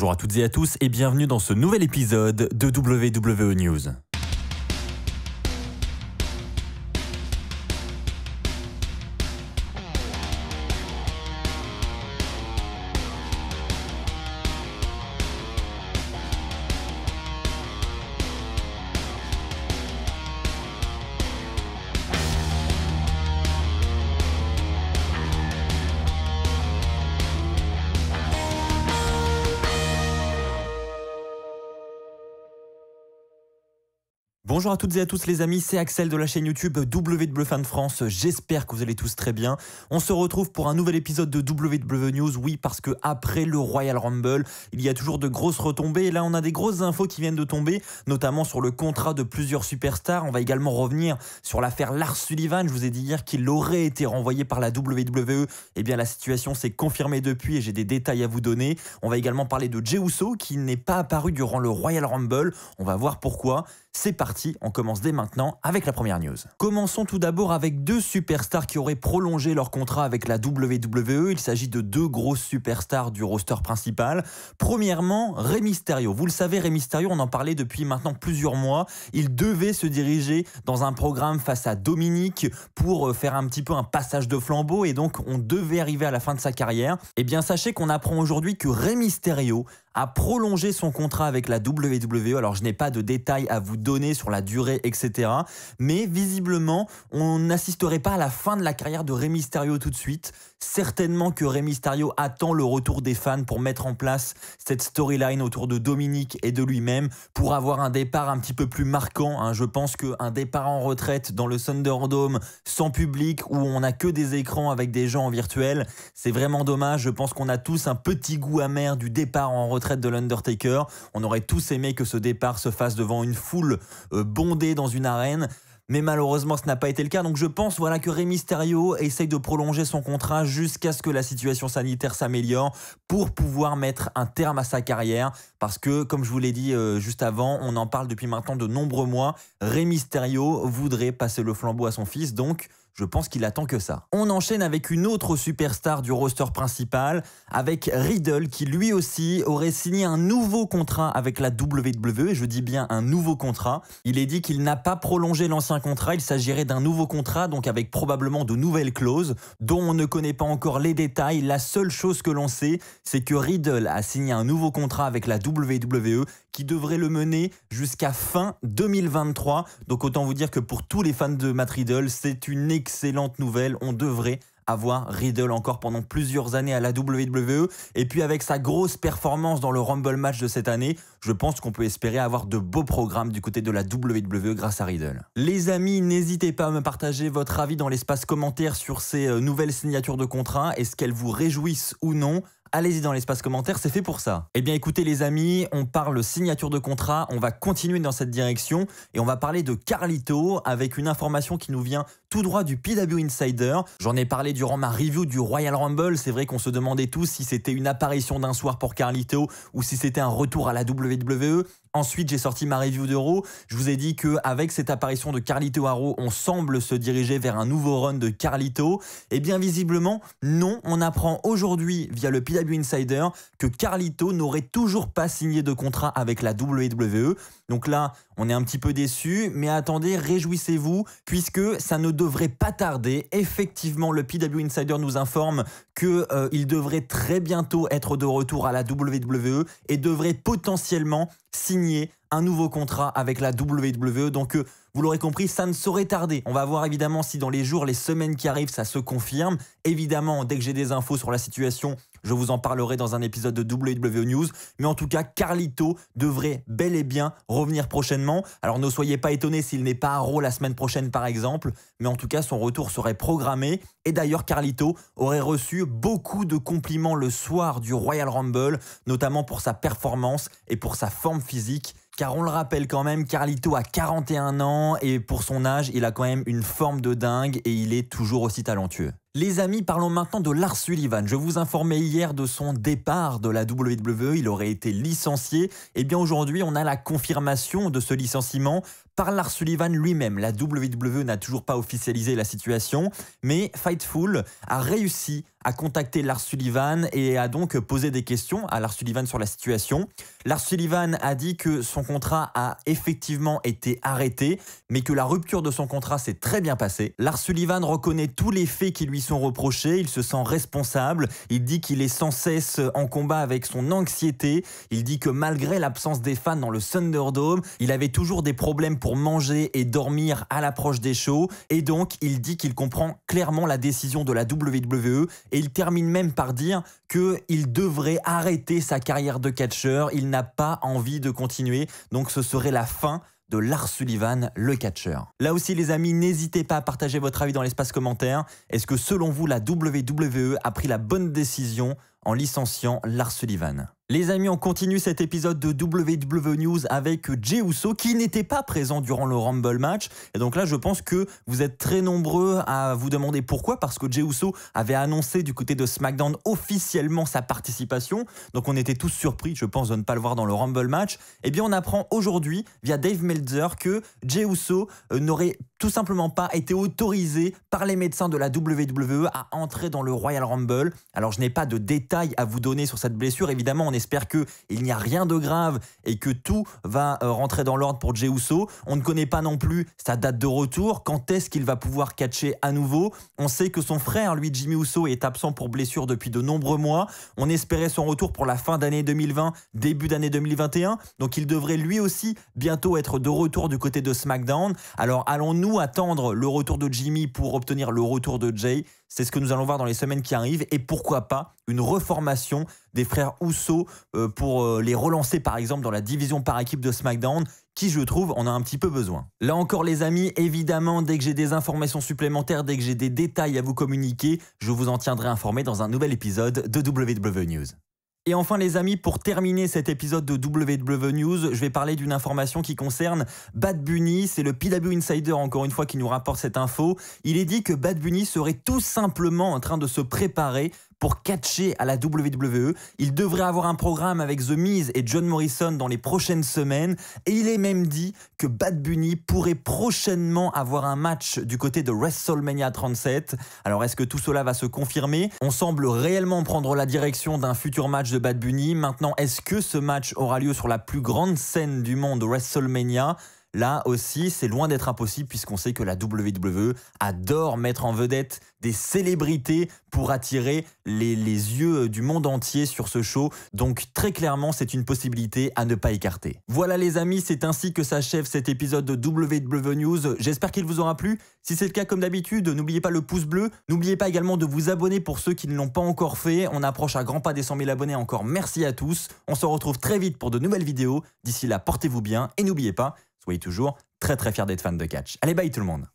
Bonjour à toutes et à tous et bienvenue dans ce nouvel épisode de WWE News. Bonjour à toutes et à tous les amis, c'est Axel de la chaîne YouTube WWE Fan France, j'espère que vous allez tous très bien. On se retrouve pour un nouvel épisode de WWE News, oui parce que après le Royal Rumble, il y a toujours de grosses retombées et là on a des grosses infos qui viennent de tomber, notamment sur le contrat de plusieurs superstars. On va également revenir sur l'affaire Lars Sullivan, je vous ai dit hier qu'il aurait été renvoyé par la WWE, et bien la situation s'est confirmée depuis et j'ai des détails à vous donner. On va également parler de Jey Uso qui n'est pas apparu durant le Royal Rumble, on va voir pourquoi. C'est parti, on commence dès maintenant avec la première news. Commençons tout d'abord avec deux superstars qui auraient prolongé leur contrat avec la WWE. Il s'agit de deux grosses superstars du roster principal. Premièrement, Rey Mysterio. Vous le savez, Rey Mysterio, on en parlait depuis maintenant plusieurs mois. Il devait se diriger dans un programme face à Dominic pour faire un petit peu un passage de flambeau et donc on devait arriver à la fin de sa carrière. Eh bien, sachez qu'on apprend aujourd'hui que Rey Mysterio a prolongé son contrat avec la WWE. Alors, je n'ai pas de détails à vous donner sur la durée, etc. Mais visiblement, on n'assisterait pas à la fin de la carrière de Rey Mysterio tout de suite. Certainement que Rey Mysterio attend le retour des fans pour mettre en place cette storyline autour de Dominic et de lui-même pour avoir un départ un petit peu plus marquant. Je pense qu'un départ en retraite dans le Thunderdome sans public où on n'a que des écrans avec des gens en virtuel, c'est vraiment dommage. Je pense qu'on a tous un petit goût amer du départ en retraite de l'Undertaker. On aurait tous aimé que ce départ se fasse devant une foule bondée dans une arène. Mais malheureusement, ce n'a pas été le cas. Donc je pense que Rey Mysterio essaye de prolonger son contrat jusqu'à ce que la situation sanitaire s'améliore pour pouvoir mettre un terme à sa carrière. Parce que, comme je vous l'ai dit juste avant, on en parle depuis maintenant de nombreux mois. Rey Mysterio voudrait passer le flambeau à son fils. Donc je pense qu'il attend que ça. On enchaîne avec une autre superstar du roster principal, avec Riddle, qui lui aussi aurait signé un nouveau contrat avec la WWE, et je dis bien un nouveau contrat. Il est dit qu'il n'a pas prolongé l'ancien contrat, il s'agirait d'un nouveau contrat, donc avec probablement de nouvelles clauses, dont on ne connaît pas encore les détails. La seule chose que l'on sait, c'est que Riddle a signé un nouveau contrat avec la WWE, qui devrait le mener jusqu'à fin 2023. Donc autant vous dire que pour tous les fans de Matt Riddle, c'est une excellente nouvelle. On devrait avoir Riddle encore pendant plusieurs années à la WWE. Et puis avec sa grosse performance dans le Rumble match de cette année, je pense qu'on peut espérer avoir de beaux programmes du côté de la WWE grâce à Riddle. Les amis, n'hésitez pas à me partager votre avis dans l'espace commentaire sur ces nouvelles signatures de contrat. Est-ce qu'elles vous réjouissent ou non ? Allez-y dans l'espace commentaire, c'est fait pour ça. Eh bien écoutez les amis, on parle signature de contrat, on va continuer dans cette direction et on va parler de Carlito avec une information qui nous vient tout droit du PW Insider. J'en ai parlé durant ma review du Royal Rumble, c'est vrai qu'on se demandait tous si c'était une apparition d'un soir pour Carlito ou si c'était un retour à la WWE. Ensuite, j'ai sorti ma review de Raw. Je vous ai dit qu'avec cette apparition de Carlito à Raw, on semble se diriger vers un nouveau run de Carlito. Eh bien, visiblement, non. On apprend aujourd'hui, via le PW Insider, que Carlito n'aurait toujours pas signé de contrat avec la WWE. Donc là, on est un petit peu déçus, mais attendez, réjouissez-vous, puisque ça ne devrait pas tarder. Effectivement, le PW Insider nous informe qu'il devrait très bientôt être de retour à la WWE et devrait potentiellement signer un nouveau contrat avec la WWE. Donc vous l'aurez compris, ça ne saurait tarder. On va voir évidemment si dans les jours, les semaines qui arrivent, ça se confirme. Évidemment, dès que j'ai des infos sur la situation, je vous en parlerai dans un épisode de WWE News. Mais en tout cas, Carlito devrait bel et bien revenir prochainement. Alors ne soyez pas étonnés s'il n'est pas à Raw la semaine prochaine par exemple. Mais en tout cas, son retour serait programmé. Et d'ailleurs, Carlito aurait reçu beaucoup de compliments le soir du Royal Rumble, notamment pour sa performance et pour sa forme physique. Car on le rappelle quand même, Carlito a 41 ans et pour son âge, il a quand même une forme de dingue et il est toujours aussi talentueux. Les amis, parlons maintenant de Lars Sullivan. Je vous informais hier de son départ de la WWE, il aurait été licencié. Et bien aujourd'hui, on a la confirmation de ce licenciement par Lars Sullivan lui-même. La WWE n'a toujours pas officialisé la situation, mais Fightful a réussi à contacter Lars Sullivan et a donc posé des questions à Lars Sullivan sur la situation. Lars Sullivan a dit que son contrat a effectivement été arrêté, mais que la rupture de son contrat s'est très bien passée. Lars Sullivan reconnaît tous les faits qui lui sont reprochés, il se sent responsable, il dit qu'il est sans cesse en combat avec son anxiété, il dit que malgré l'absence des fans dans le Thunderdome, il avait toujours des problèmes pour manger et dormir à l'approche des shows, et donc il dit qu'il comprend clairement la décision de la WWE. Et il termine même par dire qu'il devrait arrêter sa carrière de catcheur. Il n'a pas envie de continuer. Donc ce serait la fin de Lars Sullivan, le catcheur. Là aussi les amis, n'hésitez pas à partager votre avis dans l'espace commentaire. Est-ce que selon vous, la WWE a pris la bonne décision en licenciant Lars Sullivan? Les amis, on continue cet épisode de WWE News avec Jey Uso qui n'était pas présent durant le Rumble match. Et donc là, je pense que vous êtes très nombreux à vous demander pourquoi. Parce que Jey Uso avait annoncé du côté de SmackDown officiellement sa participation. Donc on était tous surpris, je pense, de ne pas le voir dans le Rumble match. Eh bien, on apprend aujourd'hui via Dave Meltzer que Jey Uso n'aurait tout simplement pas été autorisé par les médecins de la WWE à entrer dans le Royal Rumble. Alors je n'ai pas de détails à vous donner sur cette blessure. Évidemment, on espère qu'il n'y a rien de grave et que tout va rentrer dans l'ordre pour Jey Uso. On ne connaît pas non plus sa date de retour. Quand est-ce qu'il va pouvoir catcher à nouveau? On sait que son frère, lui, Jimmy Uso, est absent pour blessure depuis de nombreux mois. On espérait son retour pour la fin d'année 2020, début d'année 2021. Donc il devrait lui aussi bientôt être de retour du côté de SmackDown. Alors allons-nous attendre le retour de Jimmy pour obtenir le retour de Jey? C'est ce que nous allons voir dans les semaines qui arrivent. Et pourquoi pas une reformation des frères Uso pour les relancer par exemple dans la division par équipe de SmackDown, qui je trouve en a un petit peu besoin. Là encore les amis, évidemment dès que j'ai des informations supplémentaires, dès que j'ai des détails à vous communiquer, je vous en tiendrai informé dans un nouvel épisode de WWE News. Et enfin les amis, pour terminer cet épisode de WWE News, je vais parler d'une information qui concerne Bad Bunny. C'est le PW Insider encore une fois qui nous rapporte cette info. Il est dit que Bad Bunny serait tout simplement en train de se préparer pour catcher à la WWE. Il devrait avoir un programme avec The Miz et John Morrison dans les prochaines semaines. Et il est même dit que Bad Bunny pourrait prochainement avoir un match du côté de WrestleMania 37. Alors est-ce que tout cela va se confirmer? On semble réellement prendre la direction d'un futur match de Bad Bunny. Maintenant, est-ce que ce match aura lieu sur la plus grande scène du monde, WrestleMania? Là aussi, c'est loin d'être impossible puisqu'on sait que la WWE adore mettre en vedette des célébrités pour attirer les yeux du monde entier sur ce show. Donc très clairement, c'est une possibilité à ne pas écarter. Voilà les amis, c'est ainsi que s'achève cet épisode de WWE News. J'espère qu'il vous aura plu. Si c'est le cas, comme d'habitude, n'oubliez pas le pouce bleu. N'oubliez pas également de vous abonner pour ceux qui ne l'ont pas encore fait. On approche à grands pas des 100 000 abonnés. Encore merci à tous. On se retrouve très vite pour de nouvelles vidéos. D'ici là, portez-vous bien et n'oubliez pas, soyez toujours très fiers d'être fan de catch. Allez, bye tout le monde.